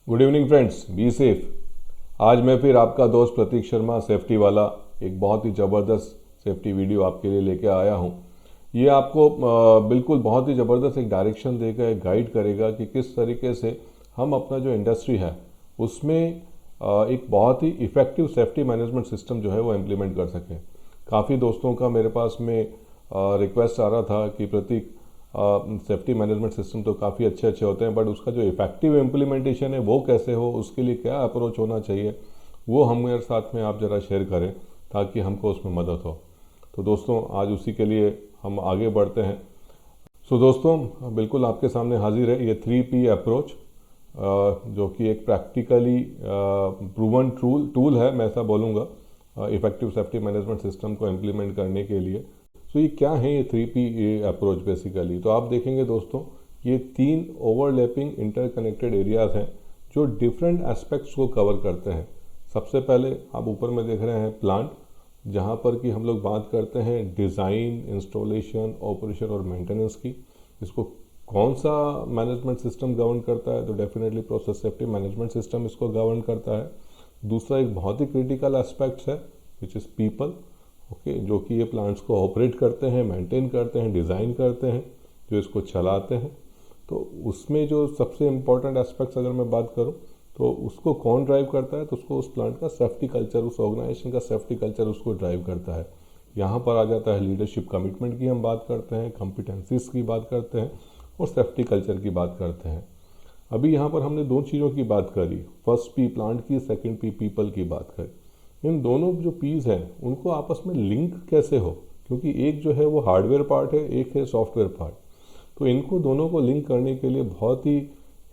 Good evening friends, be safe. आज मैं फिर आपका दोस्त प्रतीक शर्मा सेफ्टी वाला एक बहुत ही ज़बरदस्त सेफ्टी वीडियो आपके लिए लेके आया हूँ। ये आपको बिल्कुल बहुत ही ज़बरदस्त एक डायरेक्शन देगा, एक गाइड करेगा कि किस तरीके से हम अपना जो इंडस्ट्री है उसमें एक बहुत ही इफ़ेक्टिव सेफ्टी मैनेजमेंट सिस्टम जो है वो इम्प्लीमेंट कर सकें। काफ़ी दोस्तों का मेरे पास में रिक्वेस्ट आ रहा था कि प्रतीक सेफ्टी मैनेजमेंट सिस्टम तो काफ़ी अच्छे होते हैं, बट उसका जो इफेक्टिव इम्प्लीमेंटेशन है वो कैसे हो, उसके लिए क्या अप्रोच होना चाहिए, वो हमारे साथ में आप ज़रा शेयर करें ताकि हमको उसमें मदद हो। तो दोस्तों आज उसी के लिए हम आगे बढ़ते हैं। दोस्तों बिल्कुल आपके सामने हाजिर है ये 3P अप्रोच, जो कि एक प्रैक्टिकली प्रूवन टूल है, मैं ऐसा बोलूँगा, इफेक्टिव सेफ्टी मैनेजमेंट सिस्टम को इम्प्लीमेंट करने के लिए। ये क्या है ये 3P अप्रोच बेसिकली? तो आप देखेंगे दोस्तों, ये 3 ओवरलैपिंग इंटरकनेक्टेड एरियाज हैं जो डिफरेंट एस्पेक्ट्स को कवर करते हैं। सबसे पहले आप ऊपर में देख रहे हैं प्लांट, जहाँ पर कि हम लोग बात करते हैं डिज़ाइन, इंस्टॉलेशन, ऑपरेशन और मेंटेनेंस की। इसको कौन सा मैनेजमेंट सिस्टम गवर्न करता है? तो definitely process safety management system इसको गवर्न करता है। दूसरा एक बहुत ही क्रिटिकल एस्पेक्ट है विच इज़ पीपल, जो कि ये प्लांट्स को ऑपरेट करते हैं, मेंटेन करते हैं, डिज़ाइन करते हैं, जो इसको चलाते हैं। तो उसमें जो सबसे इम्पोर्टेंट एस्पेक्ट्स अगर मैं बात करूं तो उसको कौन ड्राइव करता है? तो उसको उस प्लांट का सेफ्टी कल्चर, उस ऑर्गेनाइजेशन का सेफ्टी कल्चर उसको ड्राइव करता है। यहाँ पर आ जाता है लीडरशिप कमिटमेंट की हम बात करते हैं, कॉम्पिटेंसीज की बात करते हैं और सेफ्टी कल्चर की बात करते हैं। अभी यहाँ पर हमने 2 चीज़ों की बात करी, फर्स्ट P प्लांट की, सेकेंड P पीपल की बात करी। इन दोनों जो पीस हैं उनको आपस में लिंक कैसे हो, क्योंकि एक जो है वो हार्डवेयर पार्ट है, एक है सॉफ्टवेयर पार्ट। तो इनको दोनों को लिंक करने के लिए बहुत ही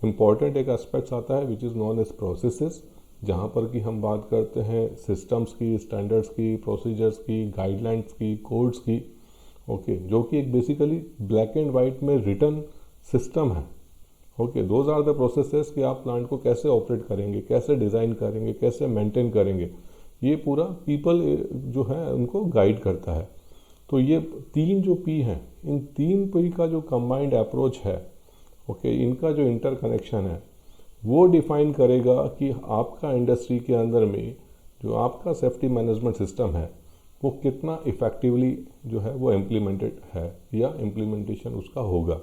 इम्पॉर्टेंट एक एस्पेक्ट्स आता है which is non age processes, जहाँ पर कि हम बात करते हैं सिस्टम्स की, स्टैंडर्ड्स की, प्रोसीजर्स की, गाइडलाइंस की, कोड्स की, जो कि एक बेसिकली ब्लैक एंड वाइट में रिटन सिस्टम है। दोज आर द प्रोसेसेस कि आप प्लांट को कैसे ऑपरेट करेंगे, कैसे डिज़ाइन करेंगे, कैसे मेंटेन करेंगे, ये पूरा पीपल जो है उनको गाइड करता है। तो ये 3 जो P हैं, इन 3 P का जो कंबाइंड अप्रोच है, इनका जो इंटरकनेक्शन है वो डिफाइन करेगा कि आपका इंडस्ट्री के अंदर में जो आपका सेफ्टी मैनेजमेंट सिस्टम है वो कितना इफ़ेक्टिवली जो है वो इम्प्लीमेंटेड है या इम्प्लीमेंटेशन उसका होगा।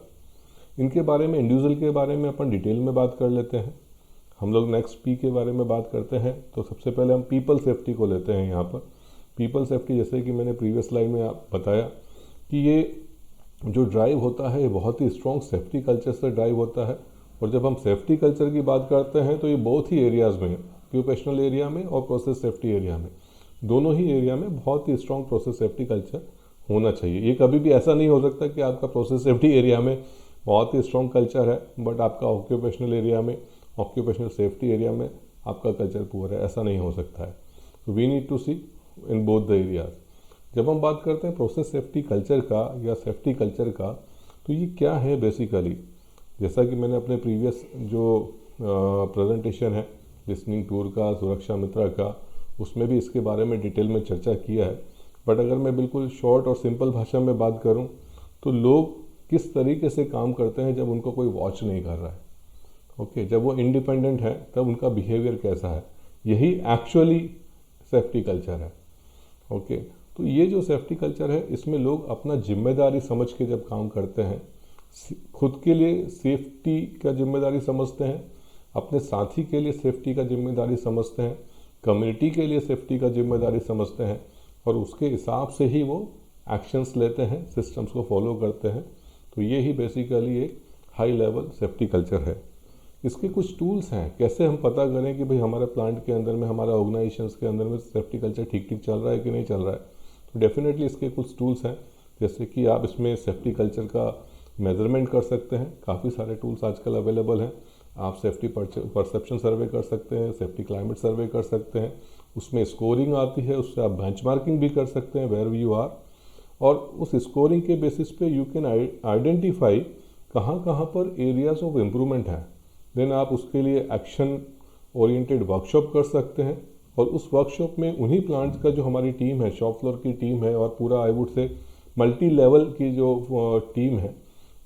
इनके बारे में, इंडिविजुअल के बारे में अपन डिटेल में बात कर लेते हैं। हम लोग नेक्स्ट P के बारे में बात करते हैं। तो सबसे पहले हम पीपल सेफ्टी को लेते हैं। यहाँ पर पीपल सेफ्टी, जैसे कि मैंने प्रीवियस स्लाइड में बताया कि ये जो ड्राइव होता है ये बहुत ही स्ट्रॉन्ग सेफ्टी कल्चर से ड्राइव होता है। और जब हम सेफ्टी कल्चर की बात करते हैं तो ये बहुत ही एरियाज़ में, ऑक्यूपेशनल एरिया में और प्रोसेस सेफ्टी एरिया में, दोनों ही एरिया में बहुत ही स्ट्रॉन्ग प्रोसेस सेफ्टी कल्चर होना चाहिए। ये कभी भी ऐसा नहीं हो सकता कि आपका प्रोसेस सेफ्टी एरिया में बहुत ही स्ट्रॉन्ग कल्चर है बट आपका ऑक्यूपेशनल एरिया में, ऑक्यूपेशनल सेफ्टी एरिया में आपका कल्चर पुअर है, ऐसा नहीं हो सकता है। तो we need to see in both the areas. जब हम बात करते हैं प्रोसेस सेफ्टी कल्चर का या सेफ्टी कल्चर का, तो ये क्या है बेसिकली? जैसा कि मैंने अपने प्रीवियस जो प्रेजेंटेशन है लिसनिंग टूर का, सुरक्षा मित्रा का, उसमें भी इसके बारे में डिटेल में चर्चा किया है। बट अगर मैं बिल्कुल शॉर्ट और सिंपल भाषा में बात करूँ तो लोग किस तरीके से काम करते हैं जब उनको कोई वॉच नहीं कर रहा है, जब वो इंडिपेंडेंट है तब उनका बिहेवियर कैसा है, यही एक्चुअली सेफ्टी कल्चर है। तो ये जो सेफ्टी कल्चर है इसमें लोग अपना जिम्मेदारी समझ के जब काम करते हैं, खुद के लिए सेफ्टी का जिम्मेदारी समझते हैं, अपने साथी के लिए सेफ्टी का जिम्मेदारी समझते हैं, कम्युनिटी के लिए सेफ्टी का जिम्मेदारी समझते हैं और उसके हिसाब से ही वो एक्शंस लेते हैं, सिस्टम्स को फॉलो करते हैं। तो ये ही बेसिकली एक हाई लेवल सेफ्टी कल्चर है। इसके कुछ टूल्स हैं, कैसे हम पता करें कि भाई हमारे प्लांट के अंदर में, हमारे ऑर्गेनाइजेशंस के अंदर में सेफ्टी कल्चर ठीक ठीक चल रहा है कि नहीं चल रहा है। तो डेफिनेटली इसके कुछ टूल्स हैं, जैसे कि आप इसमें सेफ्टी कल्चर का मेजरमेंट कर सकते हैं। काफ़ी सारे टूल्स आजकल अवेलेबल हैं। आप सेफ्टी परसेप्शन सर्वे कर सकते हैं, सेफ्टी क्लाइमेट सर्वे कर सकते हैं, उसमें स्कोरिंग आती है, उससे आप बेंचमार्किंग भी कर सकते हैं वेयर यू आर। और उस स्कोरिंग के बेसिस पे यू कैन आइडेंटिफाई कहाँ कहाँ पर एरियाज ऑफ इम्प्रूवमेंट है। देन आप उसके लिए एक्शन ओरिएंटेड वर्कशॉप कर सकते हैं और उस वर्कशॉप में उन्हीं प्लांट्स का जो हमारी टीम है, शॉप फ्लोर की टीम है और पूरा I would say multi level की जो टीम है,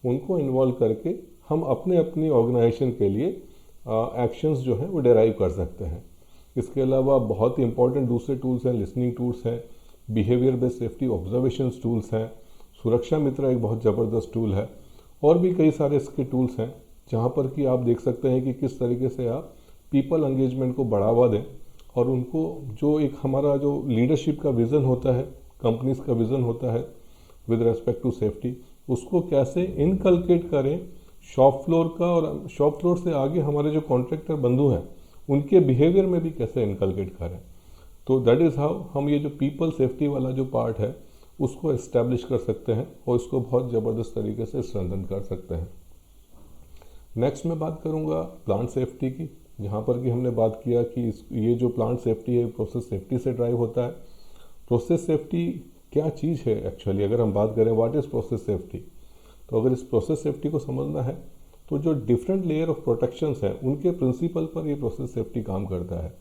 उनको इन्वॉल्व करके हम अपने अपनी ऑर्गेनाइजेशन के लिए एक्शंस जो हैं वो डेराइव कर सकते हैं। इसके अलावा बहुत ही इंपॉर्टेंट दूसरे टूल्स हैं, लिसनिंग टूल्स हैं, behaviour based safety observations tools हैं, सुरक्षा मित्र एक बहुत ज़बरदस्त टूल है, और भी कई सारे इसके टूल्स हैं जहाँ पर कि आप देख सकते हैं कि किस तरीके से आप पीपल एंगेजमेंट को बढ़ावा दें और उनको जो एक हमारा जो लीडरशिप का विज़न होता है, कंपनीज का विज़न होता है विद रेस्पेक्ट टू सेफ्टी, उसको कैसे इनकलकेट करें शॉप फ्लोर का, और शॉप फ्लोर से आगे हमारे जो कॉन्ट्रैक्टर बंधु हैं उनके बिहेवियर में भी कैसे इनकलकेट करें। तो दैट इज़ हाउ हम ये जो पीपल सेफ्टी वाला जो पार्ट है उसको इस्टेब्लिश कर सकते हैं और इसको बहुत ज़बरदस्त तरीके से स्ट्रेंथन कर सकते हैं। नेक्स्ट मैं बात करूँगा प्लांट सेफ्टी की, जहाँ पर कि हमने बात किया कि ये जो प्लांट सेफ्टी है प्रोसेस सेफ्टी से ड्राइव होता है। प्रोसेस सेफ्टी क्या चीज़ है एक्चुअली, अगर हम बात करें व्हाट इज़ प्रोसेस सेफ्टी, तो अगर इस प्रोसेस सेफ्टी को समझना है तो जो डिफरेंट लेयर ऑफ प्रोटेक्शंस हैं उनके प्रिंसिपल पर ये प्रोसेस सेफ्टी काम करता है।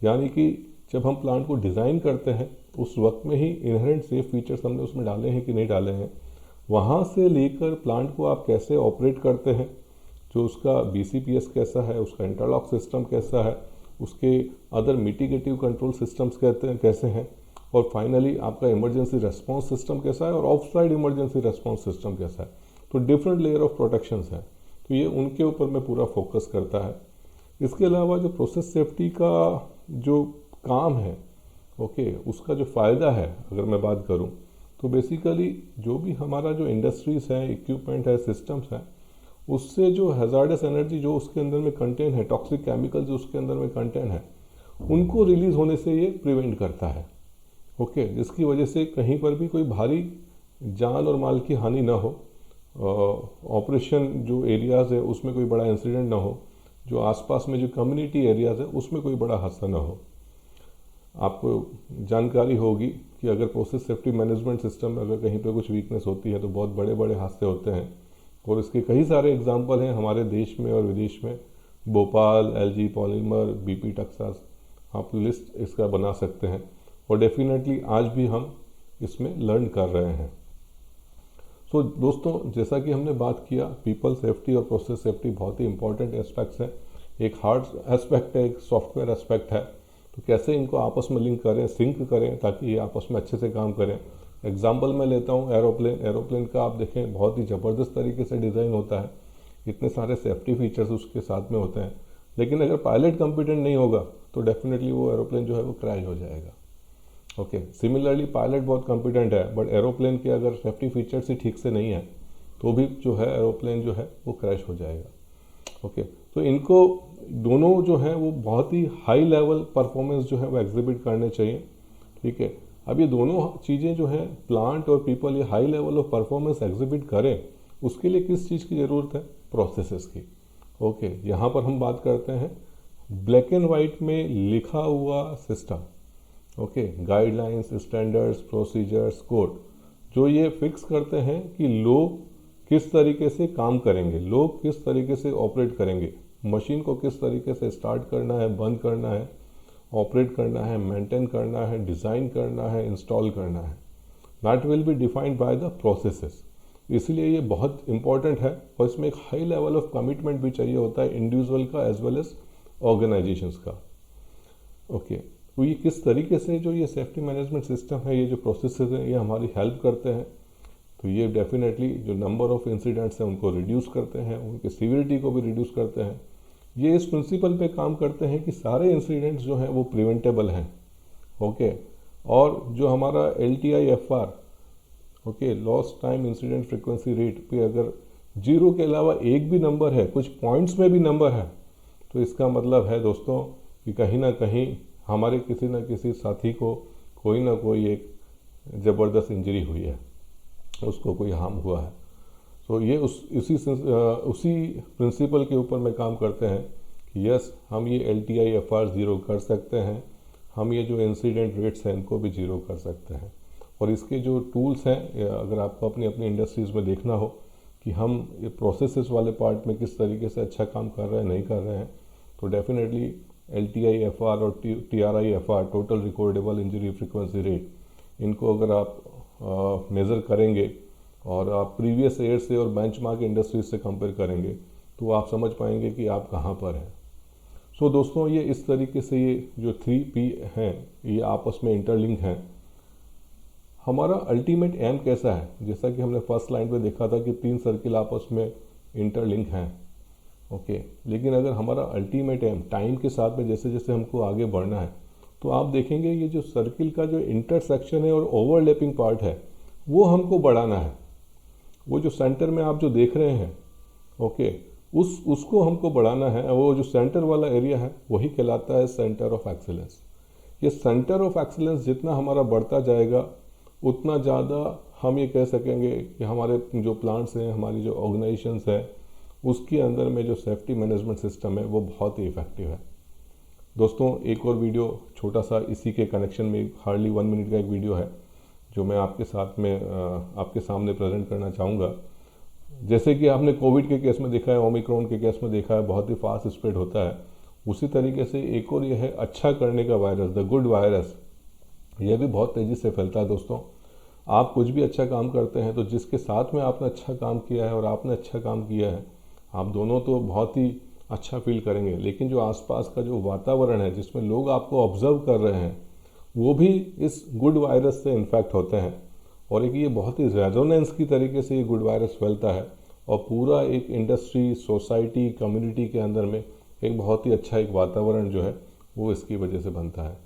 यानी कि जब हम प्लांट को डिज़ाइन करते हैं उस वक्त में ही इनहेरेंट सेफ फीचर्स हमने उसमें डाले हैं कि नहीं डाले हैं, वहाँ से लेकर प्लांट को आप कैसे ऑपरेट करते हैं, जो उसका BCPS कैसा है, उसका इंटरलॉक सिस्टम कैसा है, उसके अदर मिटिगेटिव कंट्रोल सिस्टम्स कैसे हैं, और फाइनली आपका इमरजेंसी रेस्पॉन्स सिस्टम कैसा है और of side emergency response system कैसा है। तो डिफरेंट लेयर ऑफ प्रोटेक्शंस हैं, तो ये उनके ऊपर में पूरा फोकस करता है। इसके अलावा जो प्रोसेस सेफ्टी का जो काम है, उसका जो फ़ायदा है अगर मैं बात करूं, तो बेसिकली जो भी हमारा जो इंडस्ट्रीज़ हैं, इक्विपमेंट है, सिस्टम्स हैं, उससे जो हैज़ार्डस एनर्जी जो उसके अंदर में कंटेन है, टॉक्सिक केमिकल जो उसके अंदर में कंटेन है, उनको रिलीज़ होने से ये प्रिवेंट करता है। जिसकी वजह से कहीं पर भी कोई भारी जान और माल की हानि ना हो, ऑपरेशन जो एरियाज़ है उसमें कोई बड़ा इंसिडेंट ना हो, जो आसपास में जो कम्युनिटी एरियाज़ है उसमें कोई बड़ा हादसा ना हो। आपको जानकारी होगी कि अगर प्रोसेस सेफ्टी मैनेजमेंट सिस्टम में अगर कहीं पे कुछ वीकनेस होती है तो बहुत बड़े बड़े हादसे होते हैं, और इसके कई सारे एग्जांपल हैं हमारे देश में और विदेश में। Bhopal, LG polymer, BP Texas, आप लिस्ट इसका बना सकते हैं, और डेफिनेटली आज भी हम इसमें लर्न कर रहे हैं। सो दोस्तों, जैसा कि हमने बात किया, पीपल सेफ्टी और प्रोसेस सेफ्टी बहुत ही इंपॉर्टेंट एस्पेक्ट्स हैं। एक हार्ड एस्पेक्ट है, एक सॉफ्टवेयर एस्पेक्ट है, तो कैसे इनको आपस में लिंक करें, सिंक करें ताकि ये आपस में अच्छे से काम करें। एग्जाम्पल मैं लेता हूँ एरोप्लेन का। आप देखें बहुत ही ज़बरदस्त तरीके से डिज़ाइन होता है, इतने सारे सेफ्टी फीचर्स उसके साथ में होते हैं, लेकिन अगर पायलट कॉम्पिटेंट नहीं होगा तो डेफिनेटली वो एरोप्लेन जो है वो क्रैश हो जाएगा। सिमिलरली पायलट बहुत कॉम्पिटेंट है, बट एरोप्लेन के अगर सेफ्टी फीचर्स ही ठीक से नहीं है तो भी जो है एरोप्लेन जो है वो क्रैश हो जाएगा। तो इनको दोनों जो है वो बहुत ही हाई लेवल परफॉर्मेंस जो है वो एग्जिबिट करने चाहिए। अब ये दोनों चीज़ें जो है प्लांट और पीपल ये high level of performance exhibit करें, उसके लिए किस चीज़ की ज़रूरत है? प्रोसेसेस की। यहाँ पर हम बात करते हैं ब्लैक एंड वाइट में लिखा हुआ system, guidelines, standards, procedures, code, जो ये फिक्स करते हैं कि लोग किस तरीके से काम करेंगे, लोग किस तरीके से ऑपरेट करेंगे, मशीन को किस तरीके से स्टार्ट करना है, बंद करना है, ऑपरेट करना है, मेंटेन करना है, डिज़ाइन करना है, इंस्टॉल करना है। That will be defined by the processes. इसलिए ये बहुत इंपॉर्टेंट है, और इसमें एक हाई लेवल ऑफ कमिटमेंट भी चाहिए होता है इंडिविजुअल का एज वेल एज ऑर्गेनाइजेशंस का। तो ये किस तरीके से जो ये सेफ्टी मैनेजमेंट सिस्टम है, ये जो प्रोसेसेस हैं, ये हमारी हेल्प करते हैं। तो ये डेफिनेटली जो नंबर ऑफ इंसिडेंट्स हैं उनको रिड्यूस करते हैं, उनकी सीवियरिटी को भी रिड्यूस करते हैं। ये इस प्रिंसिपल पे काम करते हैं कि सारे इंसिडेंट्स जो हैं वो प्रिवेंटेबल हैं। और जो हमारा LTIFR lost time incident frequency rate पे अगर 0 के अलावा एक भी नंबर है, कुछ पॉइंट्स में भी नंबर है, तो इसका मतलब है दोस्तों कि कहीं ना कहीं हमारे किसी न किसी साथी को कोई ना कोई एक ज़बरदस्त इंजरी हुई है, उसको कोई हार्म हुआ है। तो ये उसी प्रिंसिपल के ऊपर में काम करते हैं कि यस, हम ये LTIFR 0 कर सकते हैं, हम ये जो इंसिडेंट रेट्स हैं इनको भी 0 कर सकते हैं। और इसके जो टूल्स हैं, अगर आपको अपनी अपनी इंडस्ट्रीज़ में देखना हो कि हम ये प्रोसेसेस वाले पार्ट में किस तरीके से अच्छा काम कर रहे हैं, नहीं कर रहे हैं, तो डेफिनेटली LTIFR और TRIFR, total recordable injury frequency rate, इनको अगर आप मेज़र करेंगे और आप प्रीवियस ईयर से और बेंचमार्क इंडस्ट्रीज से कंपेयर करेंगे तो आप समझ पाएंगे कि आप कहाँ पर हैं। सो दोस्तों, ये इस तरीके से ये जो 3P हैं ये आपस में इंटरलिंक हैं। हमारा अल्टीमेट एम कैसा है? जैसा कि हमने फर्स्ट लाइन पे देखा था कि 3 सर्किल आपस में इंटरलिंक हैं, ओके। लेकिन अगर हमारा अल्टीमेट एम टाइम के साथ में जैसे जैसे हमको आगे बढ़ना है, तो आप देखेंगे ये जो सर्किल का जो इंटरसेक्शन है और ओवरलैपिंग पार्ट है वो हमको बढ़ाना है। वो जो सेंटर में आप जो देख रहे हैं, ओके, उसको हमको बढ़ाना है। वो जो सेंटर वाला एरिया है वही कहलाता है सेंटर ऑफ एक्सीलेंस। ये सेंटर ऑफ एक्सीलेंस जितना हमारा बढ़ता जाएगा उतना ज़्यादा हम ये कह सकेंगे कि हमारे जो प्लांट्स हैं, हमारी जो ऑर्गेनाइजेशंस है, उसके अंदर में जो सेफ्टी मैनेजमेंट सिस्टम है वो बहुत ही इफ़ेक्टिव है। दोस्तों, एक और वीडियो छोटा सा इसी के कनेक्शन में, हार्डली 1 मिनट का एक वीडियो है जो मैं आपके साथ में आपके सामने प्रेजेंट करना चाहूँगा। जैसे कि आपने कोविड के केस में देखा है, ओमिक्रॉन के केस में देखा है, बहुत ही फास्ट स्प्रेड होता है। उसी तरीके से एक और यह है अच्छा करने का वायरस, द गुड वायरस, यह भी बहुत तेज़ी से फैलता है। दोस्तों, आप कुछ भी अच्छा काम करते हैं तो जिसके साथ में आपने अच्छा काम किया है और आपने अच्छा काम किया है, आप दोनों तो बहुत ही अच्छा फील करेंगे। लेकिन जो आसपास का जो वातावरण है जिसमें लोग आपको ऑब्जर्व कर रहे हैं वो भी इस गुड वायरस से इन्फेक्ट होते हैं। और एक ये बहुत ही रेजोनेंस की तरीके से ये गुड वायरस फैलता है और पूरा एक इंडस्ट्री, सोसाइटी, कम्युनिटी के अंदर में एक बहुत ही अच्छा एक वातावरण जो है वो इसकी वजह से बनता है।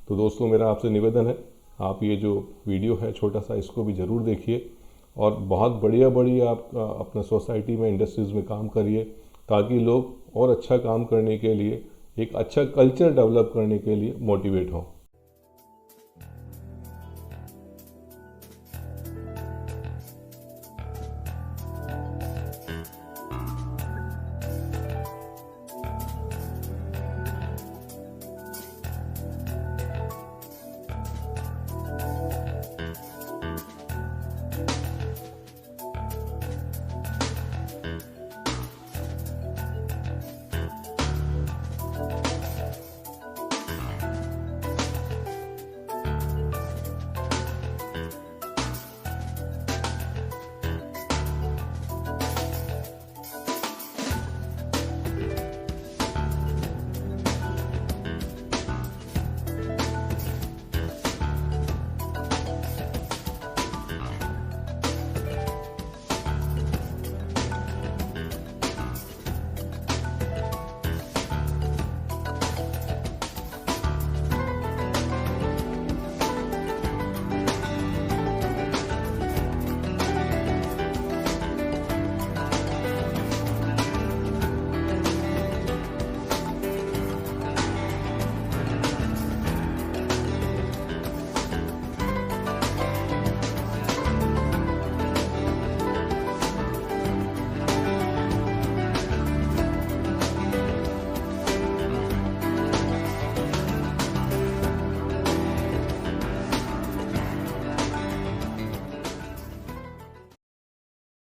तो दोस्तों, मेरा आपसे निवेदन है, आप ये जो वीडियो है छोटा सा, इसको भी ज़रूर देखिए और बहुत बढ़िया आप अपना सोसाइटी में, इंडस्ट्रीज़ में काम करिए ताकि लोग और अच्छा काम करने के लिए, एक अच्छा कल्चर डेवलप करने के लिए मोटिवेट हों।